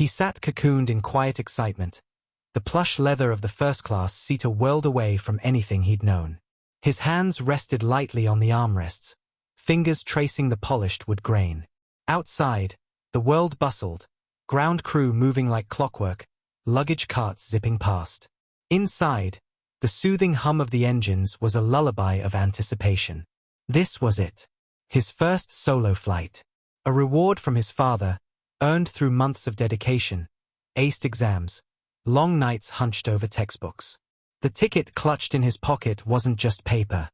He sat cocooned in quiet excitement. The plush leather of the first-class seat a world away from anything he'd known. His hands rested lightly on the armrests, fingers tracing the polished wood grain. Outside, the world bustled, ground crew moving like clockwork, luggage carts zipping past. Inside, the soothing hum of the engines was a lullaby of anticipation. This was it. His first solo flight. A reward from his father, earned through months of dedication, aced exams, long nights hunched over textbooks. The ticket clutched in his pocket wasn't just paper.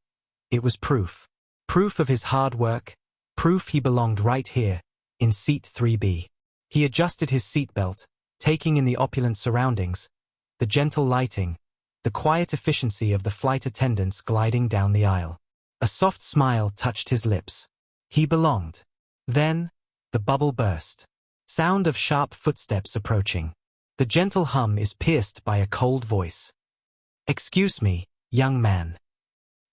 It was proof. Proof of his hard work, proof he belonged right here, in seat 3B. He adjusted his seatbelt, taking in the opulent surroundings, the gentle lighting, the quiet efficiency of the flight attendants gliding down the aisle. A soft smile touched his lips. He belonged. Then, the bubble burst. Sound of sharp footsteps approaching. The gentle hum is pierced by a cold voice. "Excuse me, young man."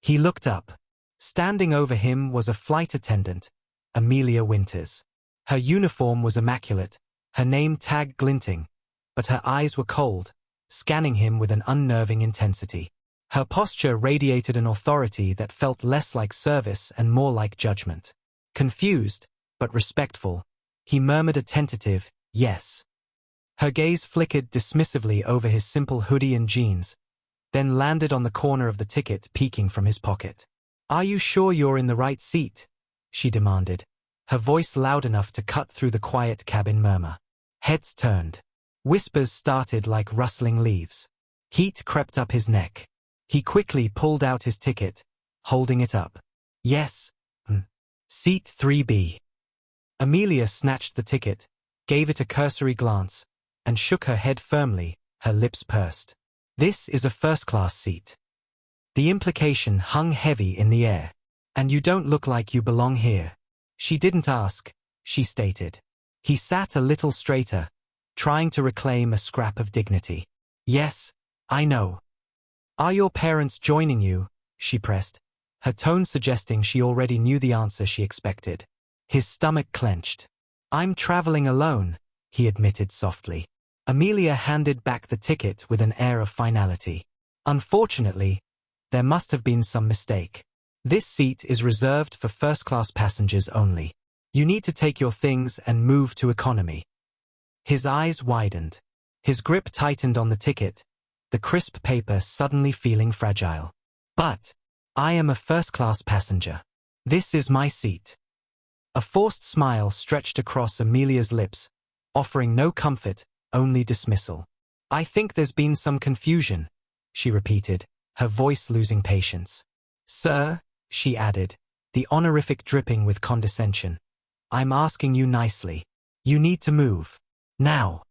He looked up. Standing over him was a flight attendant, Amelia Winters. Her uniform was immaculate, her name tag glinting, but her eyes were cold, scanning him with an unnerving intensity. Her posture radiated an authority that felt less like service and more like judgment. Confused, but respectful, he murmured a tentative, "Yes." Her gaze flickered dismissively over his simple hoodie and jeans, then landed on the corner of the ticket peeking from his pocket. "Are you sure you're in the right seat?" she demanded, her voice loud enough to cut through the quiet cabin murmur. Heads turned. Whispers started like rustling leaves. Heat crept up his neck. He quickly pulled out his ticket, holding it up. "Yes. Seat 3B. Amelia snatched the ticket, gave it a cursory glance, and shook her head firmly, her lips pursed. "This is a first-class seat." The implication hung heavy in the air. "And you don't look like you belong here." She didn't ask, she stated. He sat a little straighter, trying to reclaim a scrap of dignity. "Yes, I know." "Are your parents joining you?" she pressed, her tone suggesting she already knew the answer she expected. His stomach clenched. "I'm traveling alone," he admitted softly. Amelia handed back the ticket with an air of finality. "Unfortunately, there must have been some mistake. This seat is reserved for first-class passengers only. You need to take your things and move to economy." His eyes widened. His grip tightened on the ticket, the crisp paper suddenly feeling fragile. "But I am a first-class passenger. This is my seat." A forced smile stretched across Amelia's lips, offering no comfort, only dismissal. "I think there's been some confusion," she repeated, her voice losing patience. "Sir," she added, the honorific dripping with condescension, "I'm asking you nicely. You need to move. Now."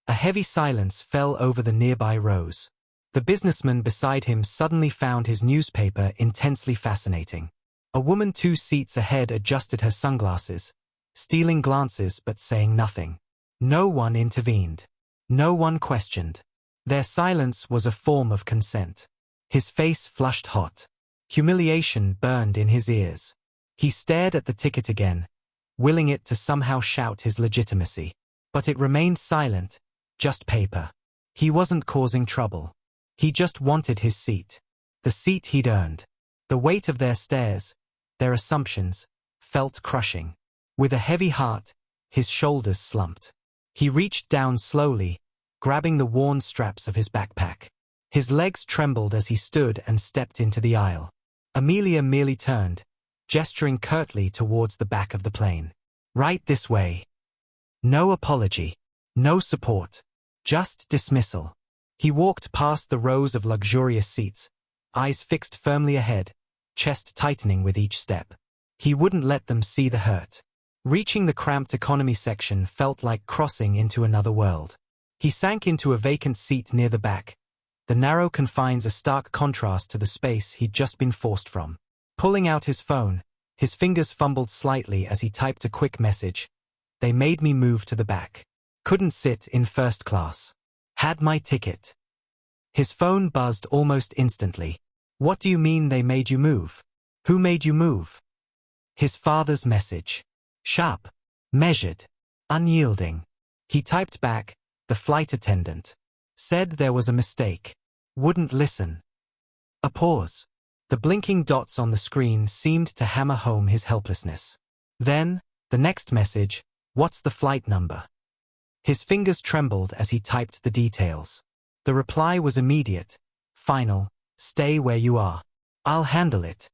A heavy silence fell over the nearby rows. The businessman beside him suddenly found his newspaper intensely fascinating. A woman 2 seats ahead adjusted her sunglasses, stealing glances but saying nothing. No one intervened. No one questioned. Their silence was a form of consent. His face flushed hot. Humiliation burned in his ears. He stared at the ticket again, willing it to somehow shout his legitimacy. But it remained silent, just paper. He wasn't causing trouble. He just wanted his seat. The seat he'd earned. The weight of their stares, their assumptions, felt crushing. With a heavy heart, his shoulders slumped. He reached down slowly, grabbing the worn straps of his backpack. His legs trembled as he stood and stepped into the aisle. Amelia merely turned, gesturing curtly towards the back of the plane. "Right this way." No apology. No support. Just dismissal. He walked past the rows of luxurious seats, eyes fixed firmly ahead, chest tightening with each step. He wouldn't let them see the hurt. Reaching the cramped economy section felt like crossing into another world. He sank into a vacant seat near the back, the narrow confines a stark contrast to the space he'd just been forced from. Pulling out his phone, his fingers fumbled slightly as he typed a quick message. "They made me move to the back. Couldn't sit in first class. Had my ticket." His phone buzzed almost instantly. "What do you mean they made you move? Who made you move?" His father's message. Sharp, measured, unyielding. He typed back, "The flight attendant. Said there was a mistake. Wouldn't listen." A pause. The blinking dots on the screen seemed to hammer home his helplessness. Then, the next message, "What's the flight number?" His fingers trembled as he typed the details. The reply was immediate, final, "Stay where you are. I'll handle it."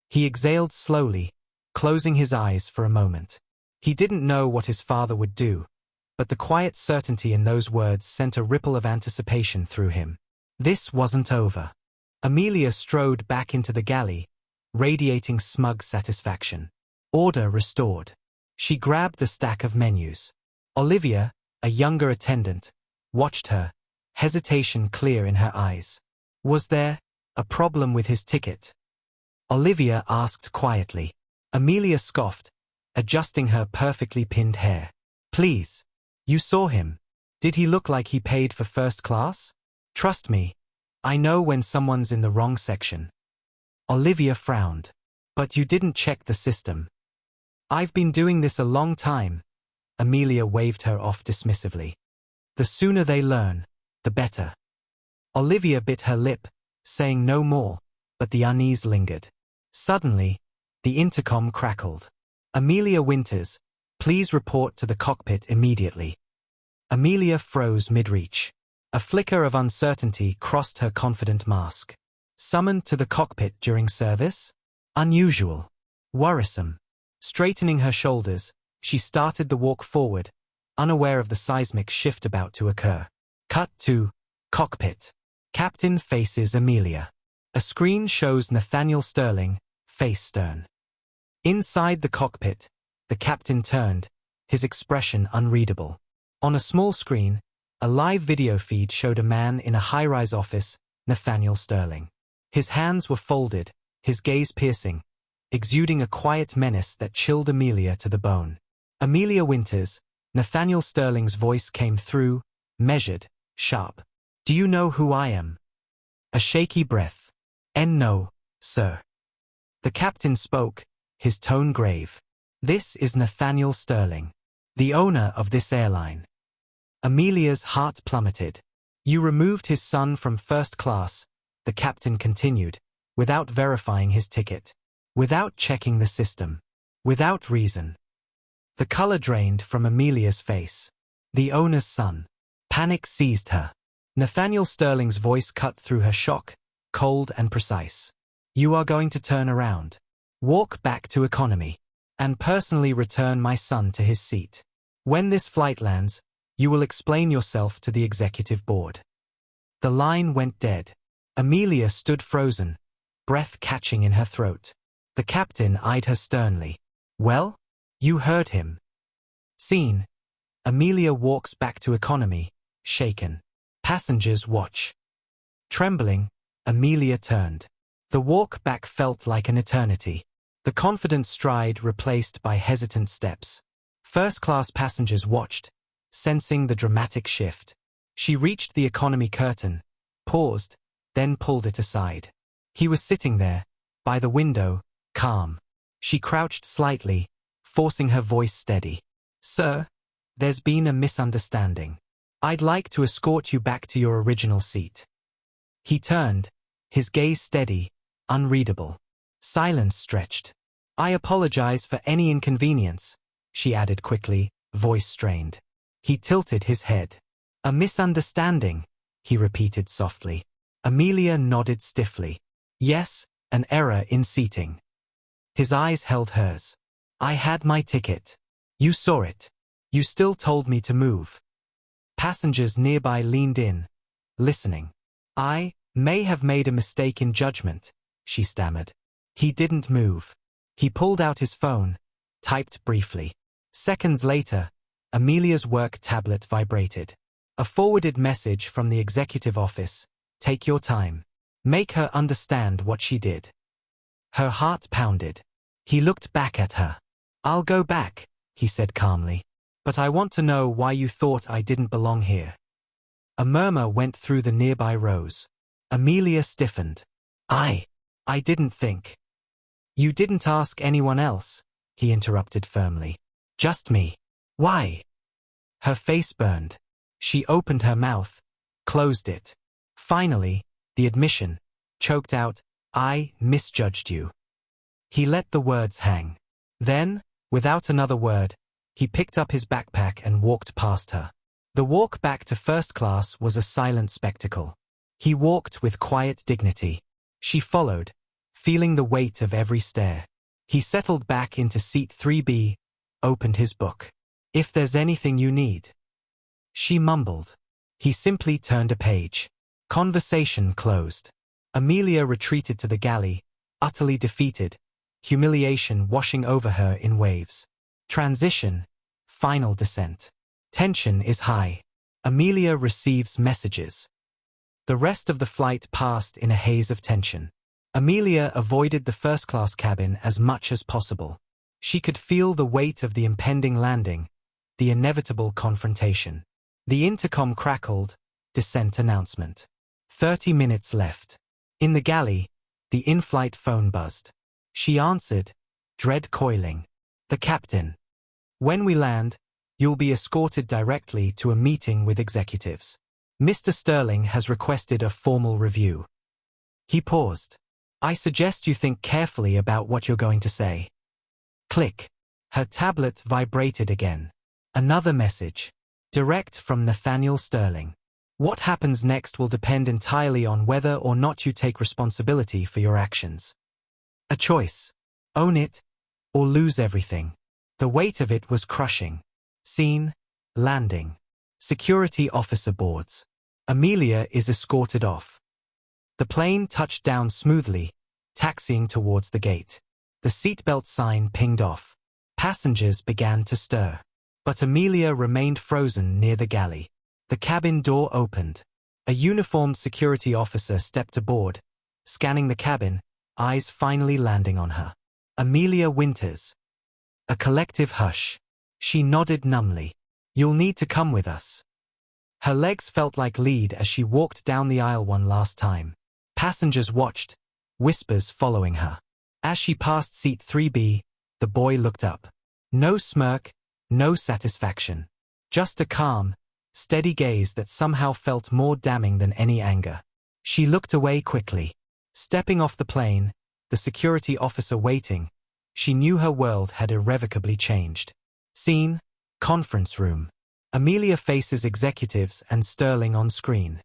He exhaled slowly, closing his eyes for a moment. He didn't know what his father would do, but the quiet certainty in those words sent a ripple of anticipation through him. This wasn't over. Amelia strode back into the galley, radiating smug satisfaction. Order restored. She grabbed a stack of menus. Olivia, a younger attendant, watched her, hesitation clear in her eyes. Was there a problem with his ticket? Olivia asked quietly. Amelia scoffed, adjusting her perfectly pinned hair. Please. You saw him. Did he look like he paid for first class? Trust me. I know when someone's in the wrong section. Olivia frowned. But you didn't check the system. I've been doing this a long time. Amelia waved her off dismissively. The sooner they learn, the better. Olivia bit her lip, saying no more, but the unease lingered. Suddenly, the intercom crackled. Amelia Winters, please report to the cockpit immediately. Amelia froze mid-reach. A flicker of uncertainty crossed her confident mask. Summoned to the cockpit during service? Unusual. Worrisome. Straightening her shoulders, she started the walk forward, unaware of the seismic shift about to occur. Cut to cockpit. Captain faces Amelia. A screen shows Nathaniel Sterling, face stern. Inside the cockpit, the captain turned, his expression unreadable. On a small screen, a live video feed showed a man in a high-rise office, Nathaniel Sterling. His hands were folded, his gaze piercing, exuding a quiet menace that chilled Amelia to the bone. Amelia Winters, Nathaniel Sterling's voice came through, measured, sharp. Do you know who I am? A shaky breath. No, sir. The captain spoke, his tone grave. This is Nathaniel Sterling, the owner of this airline. Amelia's heart plummeted. You removed his son from first class, the captain continued, without verifying his ticket, without checking the system, without reason. The color drained from Amelia's face. The owner's son. Panic seized her. Nathaniel Sterling's voice cut through her shock, cold and precise. You are going to turn around, walk back to economy, and personally return my son to his seat. When this flight lands, you will explain yourself to the executive board. The line went dead. Amelia stood frozen, breath catching in her throat. The captain eyed her sternly. Well? You heard him. Scene. Amelia walks back to economy, shaken. Passengers watch. Trembling, Amelia turned. The walk back felt like an eternity. The confident stride replaced by hesitant steps. First-class passengers watched, sensing the dramatic shift. She reached the economy curtain, paused, then pulled it aside. He was sitting there, by the window, calm. She crouched slightly, forcing her voice steady. Sir, there's been a misunderstanding. I'd like to escort you back to your original seat. He turned, his gaze steady, unreadable. Silence stretched. I apologize for any inconvenience, she added quickly, voice strained. He tilted his head. A misunderstanding, he repeated softly. Amelia nodded stiffly. Yes, an error in seating. His eyes held hers. I had my ticket. You saw it. You still told me to move. Passengers nearby leaned in, listening. I may have made a mistake in judgment, she stammered. He didn't move. He pulled out his phone, typed briefly. Seconds later, Amelia's work tablet vibrated. A forwarded message from the executive office. Take your time. Make her understand what she did. Her heart pounded. He looked back at her. I'll go back, he said calmly. But I want to know why you thought I didn't belong here. A murmur went through the nearby rows. Amelia stiffened. I didn't think. You didn't ask anyone else, he interrupted firmly. Just me. Why? Her face burned. She opened her mouth, closed it. Finally, the admission, choked out, "I misjudged you." He let the words hang. Then, without another word, he picked up his backpack and walked past her. The walk back to first class was a silent spectacle. He walked with quiet dignity. She followed, feeling the weight of every stare. He settled back into seat 3B, opened his book. "If there's anything you need." She mumbled. He simply turned a page. Conversation closed. Amelia retreated to the galley, utterly defeated, humiliation washing over her in waves. Transition, final descent. Tension is high. Amelia receives messages. The rest of the flight passed in a haze of tension. Amelia avoided the first-class cabin as much as possible. She could feel the weight of the impending landing, the inevitable confrontation. The intercom crackled, descent announcement. 30 minutes left. In the galley, the in-flight phone buzzed. She answered, dread coiling. "The captain. When we land, you'll be escorted directly to a meeting with executives. Mr. Sterling has requested a formal review." He paused. "I suggest you think carefully about what you're going to say." Click. Her tablet vibrated again. Another message. Direct from Nathaniel Sterling. "What happens next will depend entirely on whether or not you take responsibility for your actions. A choice. Own it, or lose everything." The weight of it was crushing. Scene, landing. Security officer boards. Amelia is escorted off. The plane touched down smoothly, taxiing towards the gate. The seatbelt sign pinged off. Passengers began to stir. But Amelia remained frozen near the galley. The cabin door opened. A uniformed security officer stepped aboard, scanning the cabin, eyes finally landing on her. Amelia Winters. A collective hush. She nodded numbly. "You'll need to come with us." Her legs felt like lead as she walked down the aisle one last time. Passengers watched, whispers following her. As she passed seat 3B, the boy looked up. No smirk, no satisfaction. Just a calm, steady gaze that somehow felt more damning than any anger. She looked away quickly. Stepping off the plane, the security officer waiting, she knew her world had irrevocably changed. Scene, conference room. Amelia faces executives and Sterling on screen.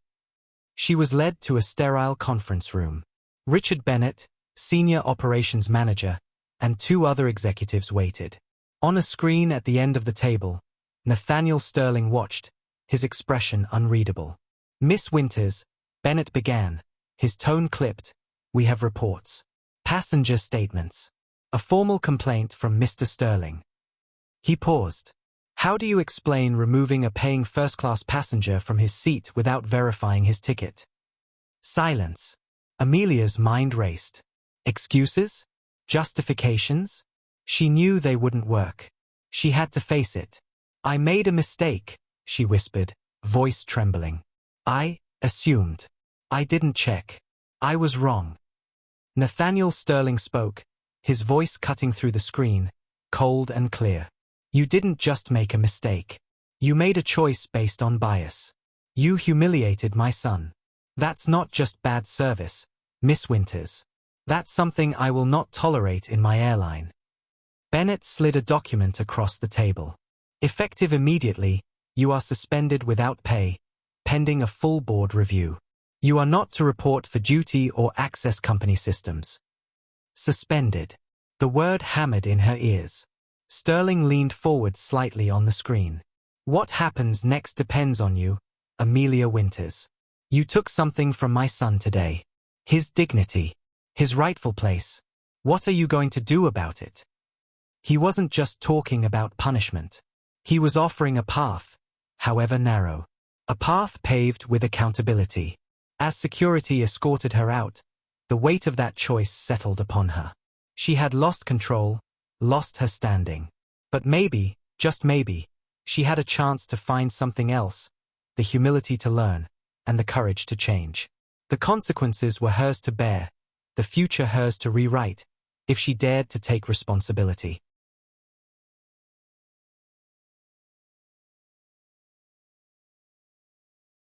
She was led to a sterile conference room. Richard Bennett, senior operations manager, and 2 other executives waited. On a screen at the end of the table, Nathaniel Sterling watched, his expression unreadable. "Miss Winters," Bennett began, his tone clipped, "we have reports. Passenger statements. A formal complaint from Mr. Sterling." He paused. "How do you explain removing a paying first-class passenger from his seat without verifying his ticket?" Silence. Amelia's mind raced. Excuses? Justifications? She knew they wouldn't work. She had to face it. "I made a mistake," she whispered, voice trembling. "I assumed. I didn't check. I was wrong." Nathaniel Sterling spoke, his voice cutting through the screen, cold and clear. "You didn't just make a mistake. You made a choice based on bias. You humiliated my son. That's not just bad service, Miss Winters. That's something I will not tolerate in my airline." Bennett slid a document across the table. "Effective immediately, you are suspended without pay, pending a full board review. You are not to report for duty or access company systems." Suspended. The word hammered in her ears. Sterling leaned forward slightly on the screen. "What happens next depends on you, Amelia Winters. You took something from my son today. His dignity. His rightful place. What are you going to do about it?" He wasn't just talking about punishment. He was offering a path, however narrow. A path paved with accountability. As security escorted her out, the weight of that choice settled upon her. She had lost control, lost her standing. But maybe, just maybe, she had a chance to find something else, the humility to learn, and the courage to change. The consequences were hers to bear, the future hers to rewrite, if she dared to take responsibility.